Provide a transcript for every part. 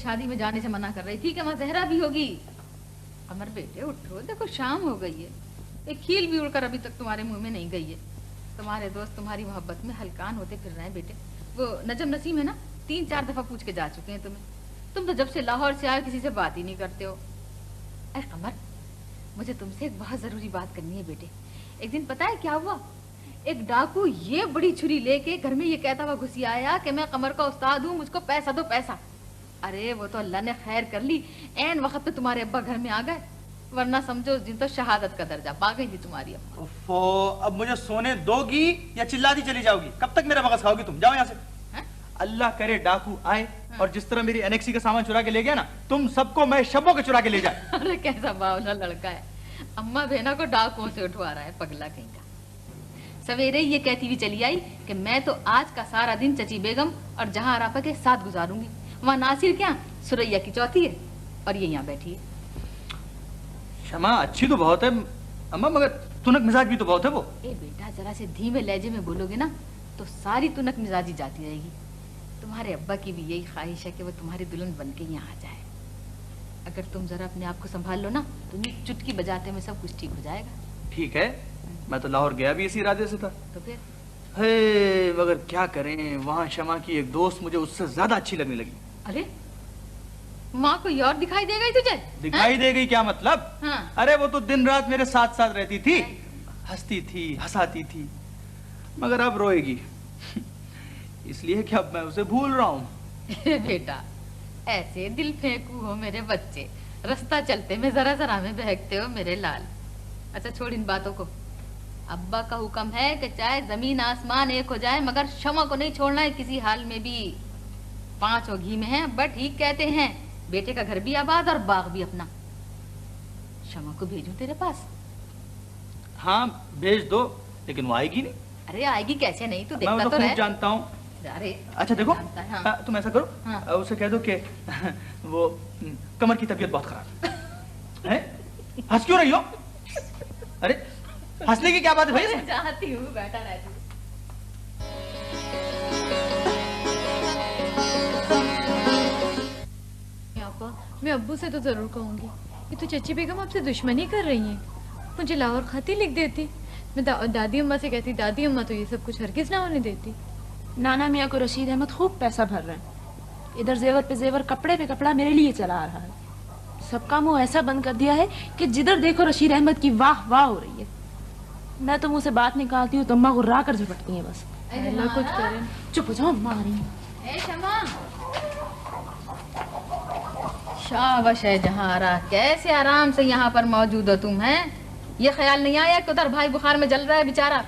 शादी में जाने से मना कर रही थी कि वहाँ जहरा भी होगी। कमर बेटे उठो, देखो शाम हो गई है, एक कील भी उड़कर अभी तक तुम्हारे मुंह में नहीं गई है। तुम्हारे दोस्त तुम्हारी मोहब्बत में हलकान होते फिर रहे हैं बेटे। वो नजम नसीम है ना, 3-4 दफा पूछ के जा चुके हैं तुम्हें। तुम तो जब से लाहौर से आए किसी से बात ही नहीं करते हो। अरे कमर, मुझे तुमसे एक बहुत जरूरी बात करनी है बेटे। एक दिन पता है क्या हुआ, एक डाकू ये बड़ी छुरी लेके घर में ये कहता हुआ घुसी आया कि मैं कमर का उस्ताद हूँ, मुझको पैसा दो पैसा। अरे वो तो अल्लाह ने खैर कर ली, ऐन वक्त पे तुम्हारे अब्बा घर में आ गए, वरना समझो उस दिन तो शहादत का दर्जा पा गई थी तुम्हारी अब्बा। ओफो, अब मुझे सोने दोगी या चिल्लाती चली जाओगी? कब तक मेरा मगज खाओगी तुम? जाओ यहाँ से। अल्लाह करे डाकू आए और जिस तरह मेरी एनेक्सी का सामान चुरा के ले गया ना, तुम सबको मैं शबों के चुरा के ले जाए। अरे कैसा बावला लड़का है, अम्मा बहना को डाकुओं से उठवा रहा है, पगला कहीं का। सवेरे ये कहती हुई चली आई कि मैं तो आज का सारा दिन चची बेगम और जहां आराफा के साथ गुजारूंगी। वहाँ नासिर क्या सुरैया की चौथी है और ये यहाँ बैठी है। शमा अच्छी तो बहुत है अम्मा, मगर तुनक मिजाज भी तो बहुत है वो। ए बेटा, जरा से धीमे लहजे में बोलोगे ना तो सारी तुनक मिजाजी जाती रहेगी। तुम्हारे अब्बा की भी यही ख्वाहिश है कि वो तुम्हारी दुल्हन बन के यहाँ आ जाए। अगर तुम जरा अपने आप को संभाल लो ना तो चुटकी बजाते में सब कुछ ठीक हो जाएगा। ठीक है, मैं तो लाहौर गया भी इसी इरादे से था। तो फिर हे, मगर क्या करें, वहाँ शमा की एक दोस्त मुझे उससे ज्यादा अच्छी लगने लगी। अरे माँ को और दिखाई दे गई तुझे? दिखाई दे गई क्या मतलब? हाँ। अरे वो तो दिन रात मेरे साथ साथ रहती थी, हंसती थी, हंसाती थी, मगर अब रोएगी इसलिए कि अब मैं उसे भूल रहा हूँ। बेटा ऐसे दिल फेंकू हो मेरे बच्चे, रास्ता चलते में जरा जरा में बहकते हो मेरे लाल। अच्छा छोड़ इन बातों को, अब्बा का हुक्म है कि चाहे जमीन आसमान एक हो जाए मगर शमा को नहीं छोड़ना है किसी हाल में भी। 5 घी में है, बट ठीक कहते हैं, बेटे का घर भी आबाद और बाग भी अपना। शमा को भेजूं तेरे पास? हाँ भेज दो, लेकिन वो आएगी नहीं। अरे आएगी कैसे नहीं, तू देखता मैं तो रहे। जानता हूँ। अरे अच्छा देखो, हाँ। तुम ऐसा करो, हाँ। उसे कह दो कि वो कमर की तबीयत बहुत खराब है। हंस क्यों रही हो? अरे हंसने की क्या बात है भाई? चाहती हूँ, बैठा रहती हूँ। मैं अब्बू से तो जरूर कहूंगी कि तो चची बेगम आपसे दुश्मनी कर रही हैं। मुझे लाहौर खाती लिख देती, मैं दादी अम्मा से कहती, दादी अम्मा तो ये सब कुछ हरगिज ना होने देती। नाना मियाँ को रशीद अहमद खूब पैसा भर रहे हैं, इधर जेवर पे जेवर, कपड़े पे कपड़ा मेरे लिए चला रहा है। सबका मुंह ऐसा बंद कर दिया है कि जिधर देखो रशीद अहमद की वाह वाह हो रही है। मैं तो मुंह से बात निकालती हूँ तो अम्मा गुर्रा कर झपटती है बस। अल्लाह कुछ करे। चुप हो जाओ, अम्मा आ रही है। शाबाश है जहारा, कैसे आराम से यहाँ पर मौजूद हो तुम। हैं ये ख्याल नहीं आया कि उधर भाई बुखार में जल रहा है बेचारा?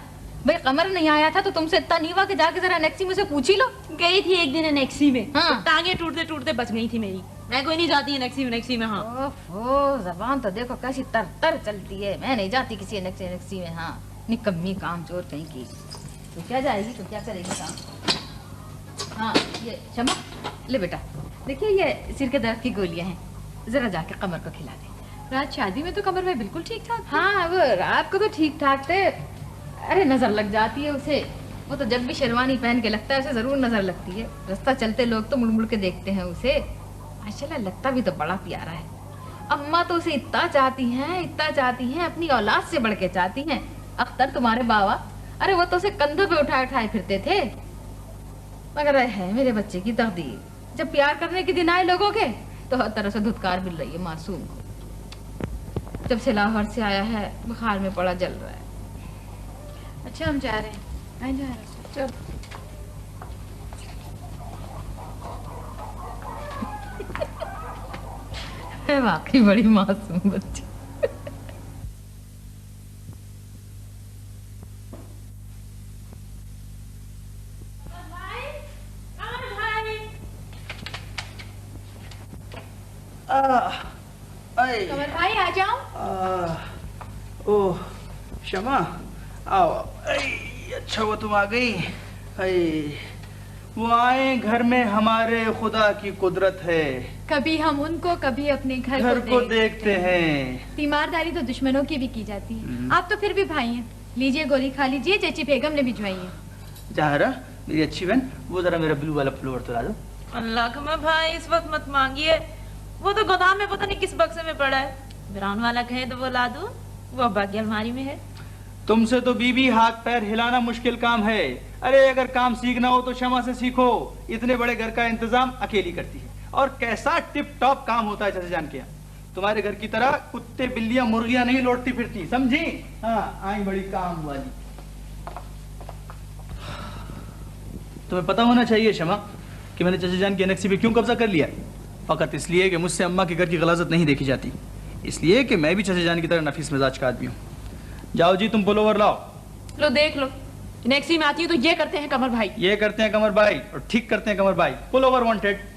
भाई कमर नहीं आया था तो तुमसे इतना नीवा के जाके जरा एनेक्सी में से पूछ ही लो। गई थी एक दिन एनेक्सी में, हाँ। टांगे टूटते टूटते बच गई थी मेरी। मैं कोई नहीं जाती एनेक्सी में। हाँ ओहो, जबान तो देखो कैसी तर तर चलती है। मैं नहीं जाती किसी एनेक्सी में। हाँ निकम्मी काम चोर कहीं की। तो क्या जाएगी, तो क्या करेगी काम? हाँ ये शमा ले बेटा, देखिए ये सिर के दर्द की गोलियां हैं, जरा जाके कमर को खिला दे। रात शादी में तो कमर भाई बिल्कुल ठीक ठाक। हाँ वो रात को तो ठीक ठाक थे। अरे नजर लग जाती है उसे, वो तो जब भी शेरवानी पहन के लगता है उसे जरूर नजर लगती है। रास्ता चलते लोग तो मुड़ मुड़ के देखते हैं उसे। माशाल्लाह लगता भी तो बड़ा प्यारा है। अम्मा तो उसे इतना चाहती हैं, अपनी औलाद से बढ़ के चाहती हैं। अख्तर तुम्हारे बाबा, अरे वो तो उसे कंधों पे उठाए उठाए फिरते थे। मगर है मेरे बच्चे की तकदीर, जब प्यार करने के दिन आए लोगों के तो हर तरह से धुतकार मिल रही है मासूम को। जब से लाहौर से आया है बुखार में पड़ा जल रहा है। अच्छा हम जा रहे हैं, आए जा रहे हैं। चल वाकई बड़ी मासूम बच्ची। कमर भाई आ जाओ। ओह शमा आओ। अच्छा वो तुम आ गई। वो आए घर में, हमारे खुदा की कुदरत है। कभी हम उनको, कभी अपने घर को देखते हैं। तीमारदारी तो दुश्मनों की भी की जाती है। आप तो फिर भी भाई हैं। लीजिए गोली खा लीजिए, चची बेगम ने भिजवाई है। जहारा मेरी अच्छी बहन, वो जरा मेरा ब्लू वाला फ्लोर तो ला दो। अल्लाह कमर भाई इस वक्त मत मांगिए, वो तो गोदाम में पता नहीं किस बक्से में पड़ा है। ब्राउन वाला कहे तो वो ला दूं, वो अब्बा की अलमारी में है। तुमसे तो बीबी हाथ पैर हिलाना मुश्किल काम है। अरे अगर काम सीखना हो तो शमा से सीखो, इतने बड़े घर का इंतजाम अकेली करती है। और कैसा टिप टॉप काम होता है चाचा जान के यहाँ। तुम्हारे घर की तरह कुत्ते बिल्लियां मुर्गियां नहीं लौटती फिरती, समझी? हाँ, आई बड़ी काम वाली। तुम्हें पता होना चाहिए शमा कि मैंने चाचा जान की एनेक्सी पे क्यों कब्जा कर लिया। फकत इसलिए कि मुझसे अम्मा के घर की गलाजत नहीं देखी जाती, इसलिए कि मैं भी चाचा जान की तरह नफीस मिजाज का आदमी हूँ। जाओ जी, तुम पुलोवर लाओ। लो देख लो, नेक्सी में आती है तो ये करते हैं कमर भाई, ये करते हैं कमर भाई और ठीक करते हैं कमर भाई। Pullover wanted.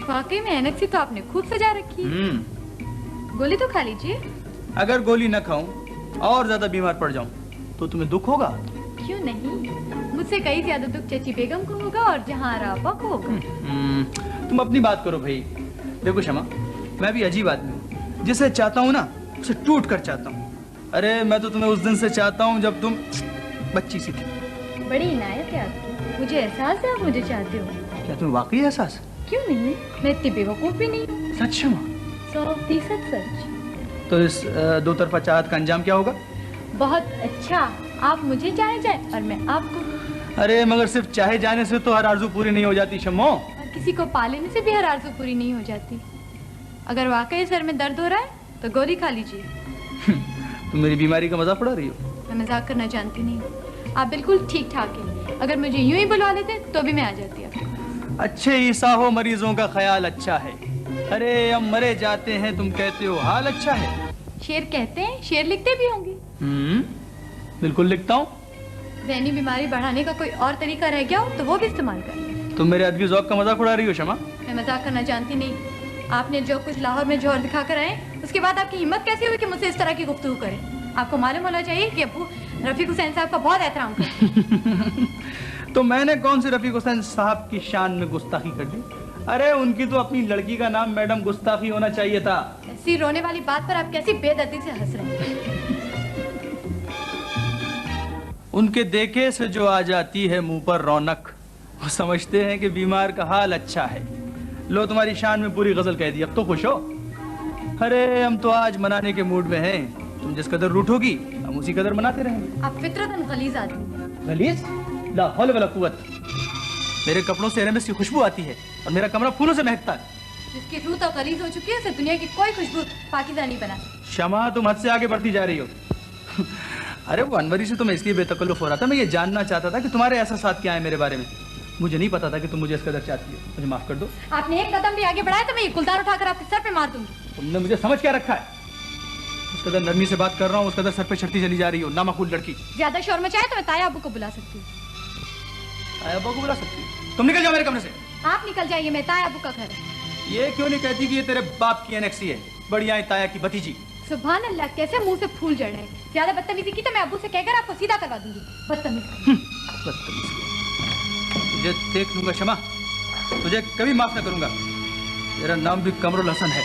वाकई में एनेक्सी तो आपने खूब सजा रखी है। गोली तो खा लीजिए। अगर गोली न खाऊं और ज्यादा बीमार पड़ जाऊं तो तुम्हें दुख होगा? क्यों नहीं, मुझसे कई ज्यादा दुख चची बेगम को होगा और जहां रापा को होगा। तुम अपनी बात करो भाई। देखो शमा, मैं भी अजीब आदमी हूँ, जिसे चाहता हूँ ना उसे टूट कर चाहता हूँ। अरे मैं तो तुम्हें उस दिन से चाहता हूँ जब तुम बच्ची सी थी। बड़ी इनायत है आपकी, मुझे एहसास है आप मुझे चाहते हो। क्या तुम्हें वाकई एहसास? क्यों नहीं, मैं इतनी बेवकूफ भी नहीं। सच शमा? 100% सच। तो इस दो तरफा चाहत का अंजाम क्या होगा? बहुत अच्छा, आप मुझे चाहे जाए और मैं आपको। अरे मगर सिर्फ चाहे जाने से तो हर आरज़ू पूरी नहीं हो जाती शम्मो। और किसी को पालेने से भी हर आरज़ू पूरी नहीं हो जाती। अगर वाकई सर में दर्द हो रहा है तो गोली खा लीजिए। तुम मेरी बीमारी का मजाक उड़ा रही हो? मैं मजाक करना जानती नहीं, आप बिल्कुल ठीक ठाक हैं। अगर मुझे यूं ही बुलवा लेते तो भी मैं आ जाती आपके पास। अच्छे ईसा हो, मरीजों का ख्याल अच्छा है। अरे हम मरे जाते हैं, तुम कहते हो हाल अच्छा है। शेर कहते हैं, शेर लिखते भी होंगे। बिल्कुल लिखता हूँ। ज़हनी बीमारी बढ़ाने का कोई और तरीका रह गया हो तो वो भी इस्तेमाल करें। तुम मेरे अदबी ज़ौक़ का मजाक उड़ा रही हो शमा। मैं मजाक करना जानती नहीं। आपने जो कुछ लाहौर में जोहर दिखा कर आए, उसके बाद आपकी हिम्मत कैसी हुई कि मुझसे इस तरह की गुफ्तगू करें? आपको मालूम होना चाहिए कि अब्बू रफीक हुसैन साहब का बहुत एहतराम करते। तो मैंने कौन सी रफीक हुसैन साहब की शान में गुस्ताखी कर दी? अरे उनकी तो अपनी लड़की का नाम मैडम गुस्ताखी होना चाहिए था। ऐसी रोने वाली बात पर आप कैसी बेदर्दी से हंस रहे हैं? उनके देखे से जो आ जाती है मुंह पर रौनक, वो समझते हैं कि बीमार का हाल अच्छा है। लो तुम्हारी शान में पूरी गजल कह दी, अब तो खुश हो? अरे हम तो आज मनाने के मूड में हैं। तुम जिस कदर रूठोगी हम उसी कदर मनाते रहेंगे। आप फितरतन गलीज आदमी हैं। गलीज? ला हौल वला कुव्वत। मेरे कपड़ों से एरमेस की खुशबू आती है और मेरा कमरा फूलों से महकता है। जिसकी रूह तो गलीज हो चुकी है, उसे दुनिया की कोई खुशबू पाकीज़ा नहीं बना। शमा तुम हद से आगे बढ़ती जा रही हो। अरे वो अनवरी से तो मैं इसलिए बेतकल्लुफ हो रहा था, मैं ये जानना चाहता था कि तुम्हारे एहसास क्या है मेरे बारे में। मुझे नहीं पता था कि तुम मुझे इस कदर चाहती हो। मुझे माफ कर दो। आपने एक कदम भी आगे बढ़ाया तो मैं ये गुलदार उठाकर आपके सर पे मार दूंगी। तुमने मुझे समझ क्या रखा है? उस कदर नरमी से बात कर रहा हूँ, उस कदर सर पे चढ़ती चली जा रही हो, नामाकूल लड़की। ज्यादा शोर मचाए तो मैं ताया अब्बू को बुला सकती हूँ। ताया अब्बू को बुला सकती हो? तुम निकल जाओ मेरे कमरे से। आप निकल जाइए, मैं ताया अब्बू का घर है। ये क्यों नहीं कहती कि ये तेरे बाप की एनेक्सी है, बढ़िया ताया की भतीजी? सुभान अल्लाह, कैसे मुंह से फूल जड़ रहे हैं। ज्यादा बदतमीजी की तो मैं अब्बू से कहकर आपको सीधा करवा दूंगी। बदतमीज। तुझे देख लूंगा शमा, तुझे कभी माफ न करूंगा। तेरा नाम भी कमरुल हसन है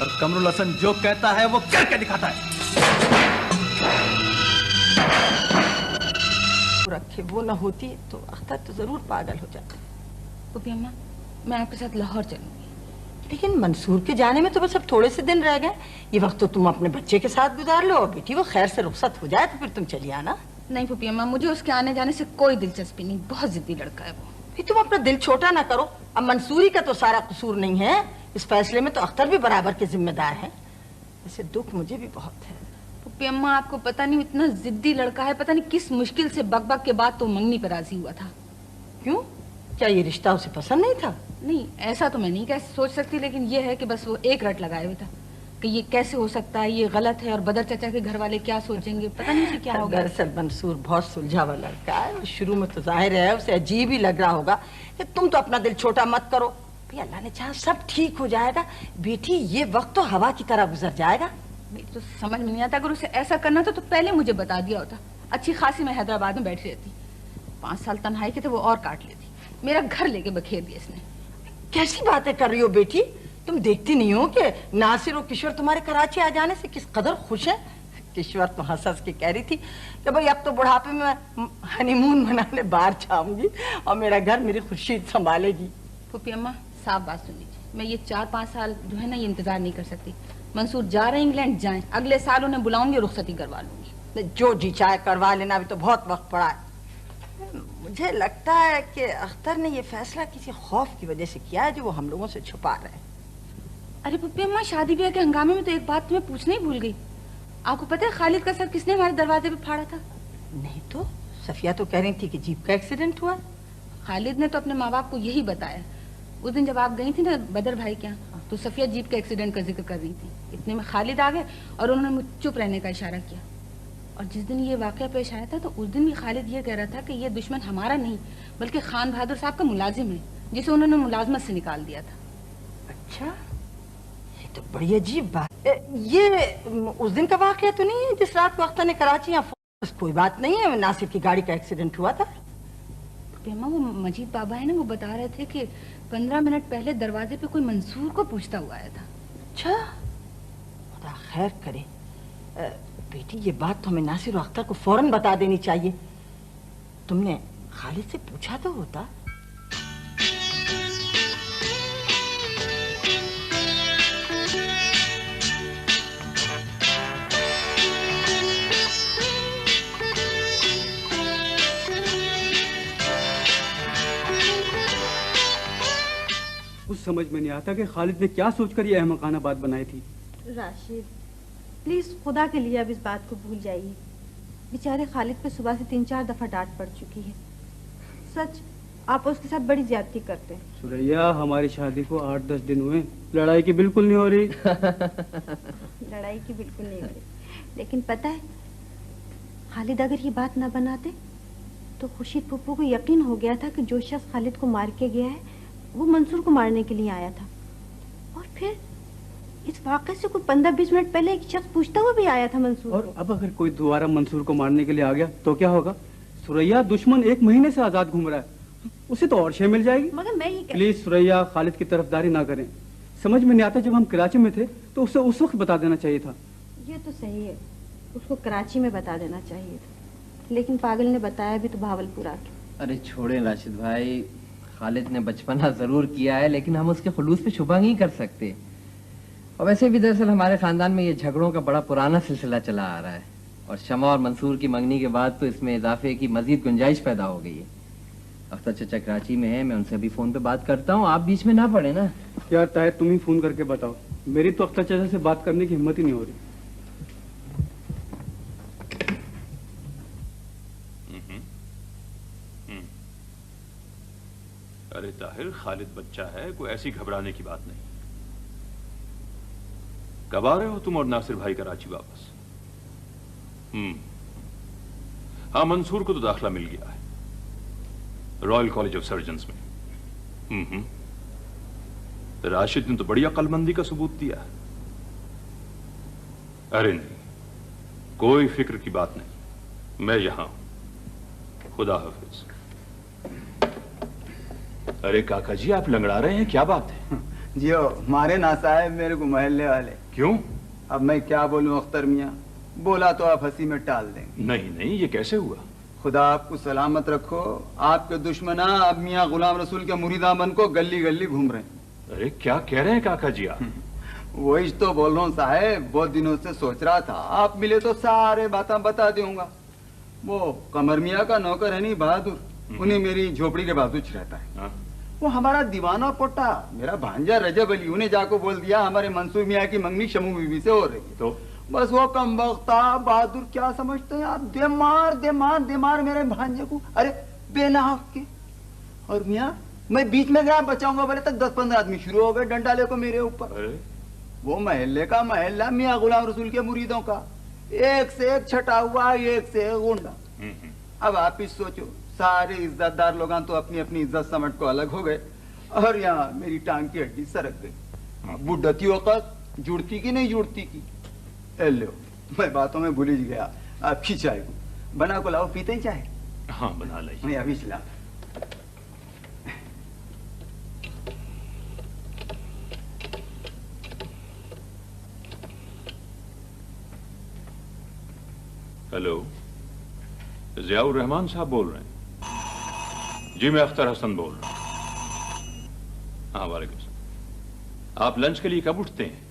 और कमरुल हसन जो कहता है वो करके दिखाता है। रखे वो ना होती तो अख्तर तो जरूर पागल हो जाता। पुप्पी अम्मा, मैं आपके साथ लाहौर चलूंगी। लेकिन मंसूर के जाने में तो बस अब थोड़े से दिन रह गए। ये वक्त तो तुम अपने बच्चे के साथ गुजार लो और बेटी वो खैर से रुखसत हो जाए तो फिर तुम चली आना। नहीं पुप्पी अम्मा, मुझे उसके आने जाने से कोई दिलचस्पी नहीं, बहुत जिद्दी लड़का है वो। फिर तुम अपना दिल छोटा ना करो। अब मंसूरी का तो सारा कसूर नहीं है, इस फैसले में तो अख्तर भी बराबर के जिम्मेदार है। वैसे दुख मुझे भी बहुत है। पुप्पी अम्मा, आपको पता नहीं इतना जिद्दी लड़का है, पता नहीं किस मुश्किल से बक बक के बाद तो मंगनी पर राजी हुआ था। क्यों, क्या ये रिश्ता उसे पसंद नहीं था? नहीं, ऐसा तो मैं नहीं कह सोच सकती, लेकिन ये है कि बस वो एक रट लगाए हुए था कि ये कैसे हो सकता है, ये गलत है और बदर चाचा के घर वाले क्या सोचेंगे, पता नहीं उसे क्या होगा। दरअसल मंसूर बहुत सुलझावा लड़का है। शुरू में तो जाहिर है उसे अजीब ही लग रहा होगा कि तुम तो अपना दिल छोटा मत करो। भाई अल्लाह ने चाहा सब ठीक हो जाएगा। बेटी ये वक्त तो हवा की तरह गुजर जाएगा। मेरी तो समझ में नहीं आता, अगर उसे ऐसा करना था तो पहले मुझे बता दिया होता। अच्छी खासी मैं हैदराबाद में बैठी रहती, 5 साल तन्हाई के थे वो और काट लेती। मेरा घर लेके बखेर दिया इसने। कैसी बातें कर रही हो बेटी, तुम देखती नहीं हो कि नासिर और किशोर तुम्हारे कराची आ जाने से किस कदर खुश है? किश्वर तो हंस हंस के कह रही थी कि भाई अब तो बुढ़ापे में मैं हनीमून मनाने बाहर जाऊंगी और मेरा घर मेरी खुर्शीद संभालेगी। फूफी अम्मा साफ बात सुन लीजिए, मैं ये 4-5 साल जो है ना ये इंतजार नहीं कर सकती। मंसूर जा रहे हैं इंग्लैंड, जाएं, अगले साल उन्हें बुलाऊंगी, रुखसती करवा लूंगी। जो जी चाहे करवा लेना, अभी तो बहुत वक्त पड़ा है। मुझे लगता है कि अख्तर ने ये फैसला किसी खौफ की वजह से किया है जो वो हम लोगों से छुपा रहे हैं। अरे फूफी अम्मा, शादी ब्याह के हंगामे में तो एक बात तुम्हें पूछना ही भूल गई। आपको पता है खालिद का सर किसने हमारे दरवाजे पे फाड़ा था? नहीं तो सफिया तो कह रही थी कि जीप का एक्सीडेंट हुआ। खालिद ने तो अपने माँ बाप को यही बताया। उस दिन जब आप गई थी ना बदर भाई के यहाँ, तो सफिया जीप के एक्सीडेंट का जिक्र कर रही थी। इतने में खालिद आ गए और उन्होंने मुझे चुप रहने का इशारा किया। और जिस दिन ये वाकया पेश आया था तो उस दिन भी खालिद ये कह रहा था कि ये दुश्मन हमारा नहीं बल्कि खान बहादुर साहब का मुलाजिम है, जिसे उन्होंने मुलाजमत से निकाल दिया था। अच्छा, ये तो बड़ी अजीब बात। ये उस दिन का वाकया तो नहीं है जिस रात को अख्तर ने कराची यहाँ? कोई बात नहीं है, नासिर की गाड़ी का एक्सीडेंट हुआ था। पेमा, वो मजीद बाबा है ना, वो बता रहे थे कि 15 मिनट पहले दरवाजे पे कोई मंसूर को पूछता हुआ आया था। अच्छा, खुदा खैर करे। बेटी ये बात तो हमें नासिर और अख्तर को फौरन बता देनी चाहिए। तुमने खालिद से पूछा तो होता। कुछ समझ में नहीं आता कि खालिद ने क्या सोचकर ये अहमकाना बात बनाई थी। राशिद, प्लीज खुदा के लिए अब इस बात को भूल जाइए। बेचारे खालिद पे सुबह से 3-4 दफा डांट पड़ चुकी है। सच, आप उसके साथ बड़ी ज्यादती करते हैं। सुरैया, हमारी शादी को 8-10 दिन हुए, लड़ाई की बिल्कुल नहीं हो रही। लड़ाई की बिल्कुल नहीं हो रही, लेकिन पता है खालिद अगर ये बात ना बनाते तो खुर्शीद पप्पू को यकीन हो गया था कि जो शख्स खालिद को मार के गया है वो मंसूर को मारने के लिए आया था। और फिर इस वाक़े से कोई 15-20 मिनट पहले एक शख्स पूछता हुआ भी आया था मंसूर और को। अब अगर कोई दोबारा मंसूर को मारने के लिए आ गया तो क्या होगा? सुरैया, दुश्मन 1 महीने से आजाद घूम रहा है, उसे तो और शय मिल जाएगी। मगर मैं ये प्लीज सुरैया, खालिद की तरफदारी ना करें। समझ में नहीं आता, जब हम कराची में थे तो उसे उस वक्त बता देना चाहिए था। ये तो सही है, उसको कराची में बता देना चाहिए था, लेकिन पागल ने बताया भी तो भावलपुर आके। अरे छोड़े राशिद भाई, खालिद ने बचपना जरूर किया है लेकिन हम उसके खुलूस पे शुबा नहीं कर सकते। और वैसे भी दरअसल हमारे खानदान में ये झगड़ों का बड़ा पुराना सिलसिला चला आ रहा है और शमा और मंसूर की मंगनी के बाद तो इसमें इजाफे की मजीद गुंजाइश पैदा हो गई है। अख्तर चचा कराची में है, मैं उनसे अभी फोन पे बात करता हूँ, आप बीच में ना पड़े ना। यार ताहिर, तुम ही फोन करके बताओ, मेरी तो अख्तर चचा से बात करने की हिम्मत ही नहीं हो रही। अरे ताहिर, खालिद बच्चा है, कोई ऐसी घबराने की बात नहीं। कब आ रहे हो तुम और नासिर भाई कराची वापस? हाँ, मंसूर को तो दाखिला मिल गया है रॉयल कॉलेज ऑफ सर्जन्स में। राशिद ने तो बड़ी अक्लमंदी का सबूत दिया है। अरे नहीं, कोई फिक्र की बात नहीं, मैं यहां हूं। खुदा हाफिज। अरे काका जी, आप लंगड़ा रहे हैं, क्या बात है? जियो, मारे ना साहब मेरे को महल्ले वाले। क्यों? अब मैं क्या बोलूं अख्तर मियाँ, बोला तो आप हंसी में टाल देंगे। नहीं नहीं, ये कैसे हुआ? खुदा आपको सलामत रखो, आपके दुश्मना अब मियाँ गुलाम रसूल के मुरीदा बन को गली गली घूम रहे हैं। अरे क्या कह रहे हैं काका जी आप? वही तो बोल रहा हूँ साहब, बहुत दिनों से सोच रहा था आप मिले तो सारे बातें बता दूंगा। वो कमर मियाँ का नौकर है नहीं बहादुर, उन्हें मेरी झोपड़ी के बाजू रहता है। वो हमारा दीवाना पोटा मेरा भांजा रजब अली, उन्हें जाको बोल दिया हमारे मंसूर मियाँ की मंगनी शमू बीबी से हो रही है। तो बस वो कम वक्ता बहादुर, क्या समझते हैं आप, देमार मेरे भांजे को, अरे बेनाहक के। और मियाँ मैं बीच में गया बचाऊंगा, बोले तक 10-15 आदमी शुरू हो गए डंडा लेको मेरे ऊपर। वो महल्ले का महल्ला मियाँ गुलाम रसूल के मुरीदों का, एक से एक छटा हुआ, एक से एक गुंडा। अब आप ही सोचो, सारे इज्जतदार लोग तो अपनी अपनी इज्जत समझ को अलग हो गए और यहाँ मेरी टांग की हड्डी सरक गई। बुढ़ती वक्त जुड़ती की नहीं जुड़ती की। लो, मैं बातों में भूल ही गया। आपकी चाय को बना को लाओ, पीते ही चाय? हाँ बना लीजिए। मैं अभी चला। हेलो, जियाउर रहमान साहब बोल रहे हैं? जी मैं अख्तर हसन बोल रहा हूँ। हाँ वालेकुम सलाम। आप लंच के लिए कब उठते हैं?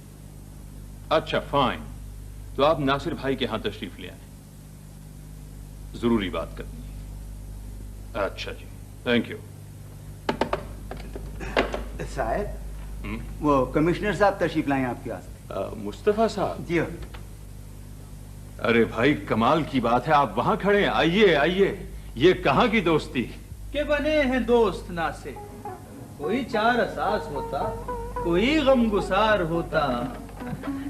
अच्छा फाइन, तो आप नासिर भाई के यहां तशरीफ ले आए, जरूरी बात करनी है। अच्छा जी, थैंक यू। साहब, वो कमिश्नर साहब तशरीफ लाए आपके पास। मुस्तफा साहब? जी हाँ। अरे भाई कमाल की बात है, आप वहां खड़े हैं। आइए आइए, ये कहां की दोस्ती के बने हैं दोस्त ना से, कोई चार असास होता, कोई गमगुसार होता।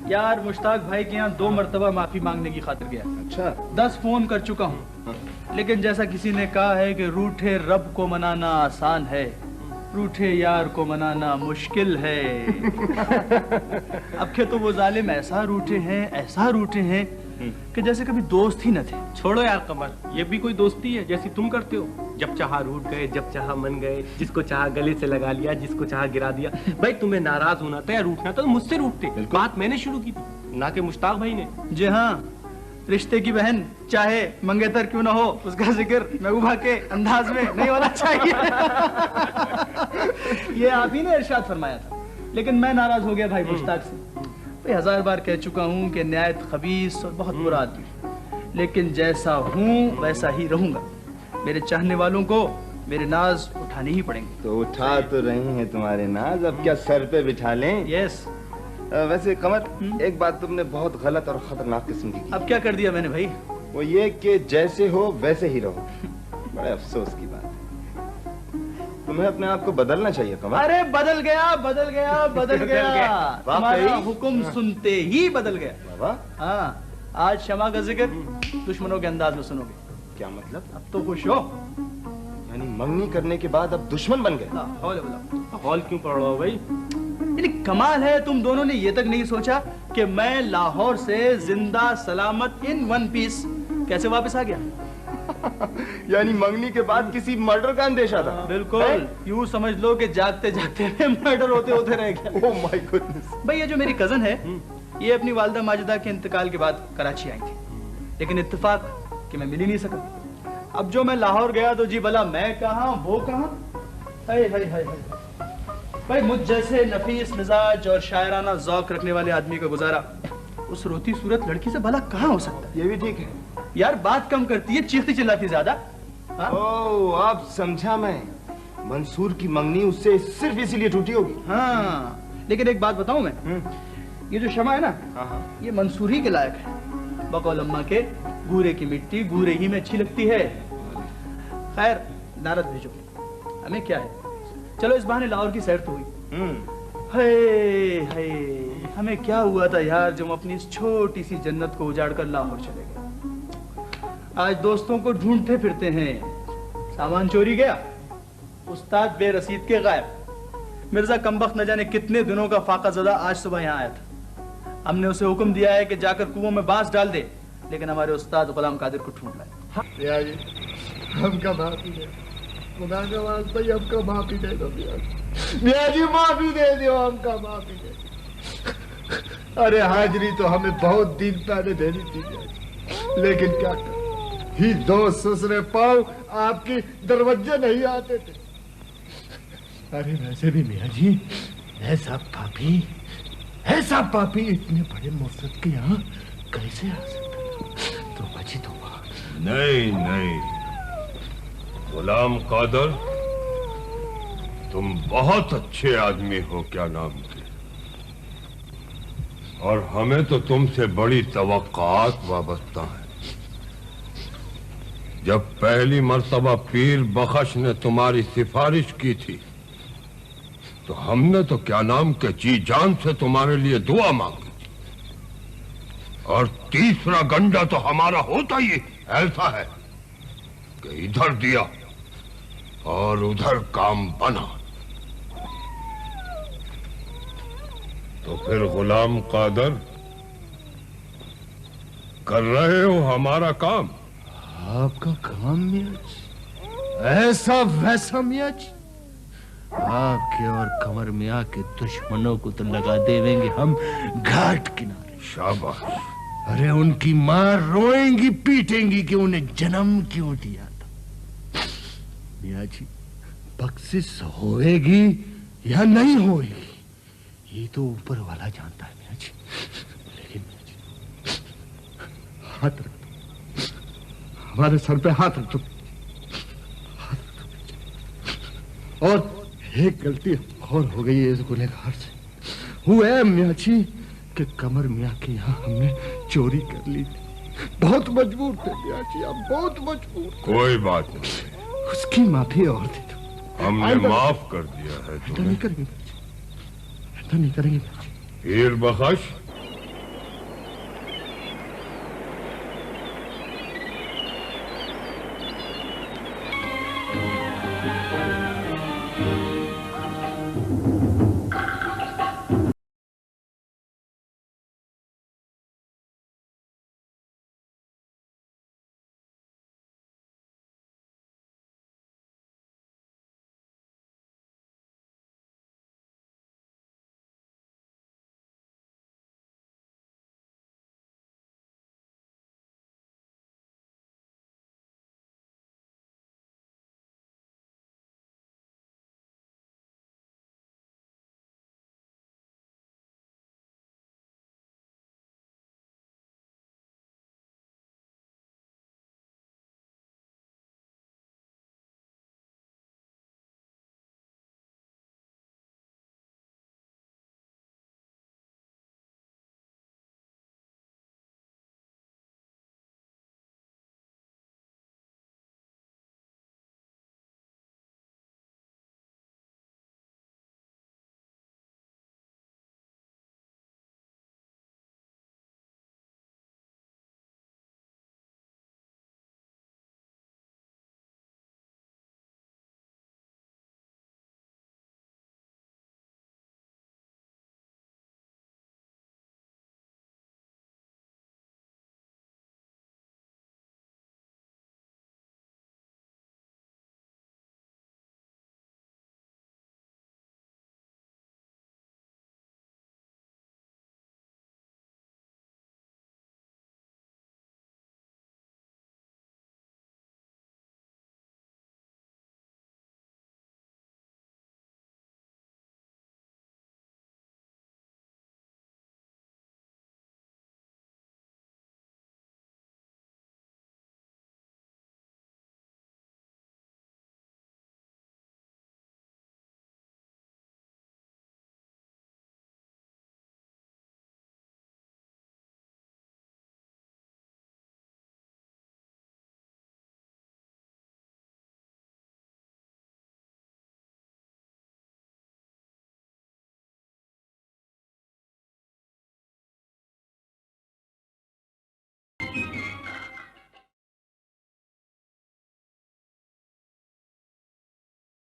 यार मुश्ताक भाई के यहाँ 2 मरतबा माफी मांगने की खातिर गया। अच्छा। 10 फोन कर चुका हूँ, लेकिन जैसा किसी ने कहा है कि रूठे रब को मनाना आसान है, रूठे यार को मनाना मुश्किल है। अब के तो वो जालिम ऐसा रूठे हैं कि जैसे कभी दोस्त ही न थे। छोड़ो यार कमर, ये भी कोई दोस्ती है जैसी तुम करते हो? जब चाहा रूठ गए, जब चाहा मन गए, जिसको चाहा गले से लगा लिया, जिसको चाहा गिरा दिया। भाई तुम्हें नाराज होना था या रूठना था तो मुझसे रूठते। बात मैंने शुरू की थी, ना कि मुश्ताक भाई ने। जी हाँ, रिश्ते की बहन चाहे मंगेतर क्यों ना हो, उसका जिक्र महबूबा के अंदाज में नहीं होना चाहिए। ये आप ही ने इरशाद फरमाया था, लेकिन मैं नाराज हो गया भाई मुश्ताक से। भाई 1000 बार कह चुका हूँ कि निहायत खबीस और बहुत बुरा आदमी, लेकिन जैसा हूँ वैसा ही रहूंगा। मेरे चाहने वालों को मेरे नाज उठाने ही पड़ेंगे। तो उठा तो रही हैं तुम्हारे नाज, अब क्या सर पे बिठा लें? यस। वैसे कमर, एक बात तुमने बहुत गलत और खतरनाक किस्म की की। अब क्या कर दिया मैंने भाई? वो ये कि जैसे हो वैसे ही रहो। बड़े अफसोस की बात है, तुम्हें अपने आप को बदलना चाहिए कमर। अरे बदल गया। तुम्हारा हुक्म सुनते ही बदल गया बाबा। हाँ, आज क्षमा का जिक्र दुश्मनों के अंदाज में सुनोगे। क्या मतलब? अब तो खुश हो? यानी मंगनी करने के बाद अब दुश्मन बन गए? हॉल क्यों पड़ रहा हो भाई? कमाल है, तुम दोनों ने ये तक नहीं सोचा कि मैं लाहौर से जिंदा सलामत इन 1 पीस कैसे वापस आ गया। यानी मंगनी के बाद किसी मर्डर का अंदेशा था? बिल्कुल, यूं समझ लो कि जागते जागते मर्डर होते रह गया। Oh my goodness. भाई ये जो मेरी कजन है, ये अपनी वालिदा माजिदा के इंतकाल के बाद कराची आई थी, लेकिन इत्तेफाक कि मैं मिल ही नहीं सका। अब जो मैं लाहौर गया तो जी भला मैं कहाँ वो कहाँ। हाय हाय हाय हाय। भाई मुझ जैसे नफीस मिजाज और शायराना ज़ौक़ रखने वाले आदमी का गुजारा उस रोती सूरत लड़की से भला कहाँ हो सकता है? ये भी ठीक है यार, बात कम करती है, चीखती चिल्लाती ज्यादा। ओह अब समझा मैं, मंसूर की मंगनी उससे सिर्फ इसीलिए टूटी होगी। हाँ, लेकिन एक बात बताऊं मैं, ये जो शमा है ना, ये मंसूर ही के लायक है। बकौल अम्मा के गूरे की मिट्टी गूरे ही में अच्छी लगती है। खैर नारद भेजो, हमें क्या है, चलो इस बहाने लाहौर की सैर तो हुई। हाय हाय, हमें क्या हुआ था यार जब अपनी इस छोटी सी जन्नत को उजाड़ कर लाहौर चले गए। आज दोस्तों को ढूंढते फिरते हैं, सामान चोरी गया, उस्ताद बेरसीद के गायब, मिर्जा कमबख्त न जाने कितने दिनों का फाका ज़दा आज सुबह यहाँ आया था। हमने उसे हुक्म दिया है कि जाकर कुओं में बांस डाल दे, लेकिन हमारे उस्ताद गुलाम कादिर को ढूंढ लाए। हमका माफी दे, खुदा के वास्ते हमका माफी दे दो मियां जी, माफी दे दो, हमका माफी दे दो। अरे हाजिरी तो हमें बहुत दिन पहले देनी थी, लेकिन क्या कर, ही 2 ससुरे पाँव आपके दरवाजे नहीं आते थे। अरे वैसे भी मियां जी, ऐसा पापी इतने बड़े मुर्शद के यहाँ कैसे आ सकता? तो बची तो बात नहीं, गुलाम कादर, तुम बहुत अच्छे आदमी हो, क्या नाम के, और हमें तो तुमसे बड़ी तवक्कात वाबस्ता है। जब पहली मर्तबा पीर बख्श ने तुम्हारी सिफारिश की थी तो हमने तो क्या नाम के जी जान से तुम्हारे लिए दुआ मांगी थी, और तीसरा गंडा तो हमारा होता ही ऐसा है कि इधर दिया और उधर काम बना। तो फिर गुलाम कादर, कर रहे हो हमारा काम? आपका काम मियां जी, ऐसा वैसा मियां जी, आपके और कमर मियां के दुश्मनों को तो लगा देंगे हम घाट किनारे। शाबाश, अरे उनकी मां रोएंगी पीटेंगी कि उन्हें जन्म क्यों दिया था। मियाँ जी बख्शिश होएगी या नहीं होएगी ये तो ऊपर वाला जानता है मियाँ जी। लेकिन मियाँ जी हाथ रख दो, हमारे सर पे हाथ रख दो, और एक गलती और हो गई है इस गुनहगार से। हुआ है मियाँ जी कि कमर मियाँ के यहाँ हमने चोरी कर ली थी। बहुत मजबूर थे मियाँ जी, आप बहुत मजबूर थे। कोई बात नहीं, उसकी माफी और दे दो। हमने माफ कर दिया है ऐसा नहीं करेंगे, ऐसा नहीं करेंगे। पीर बख्श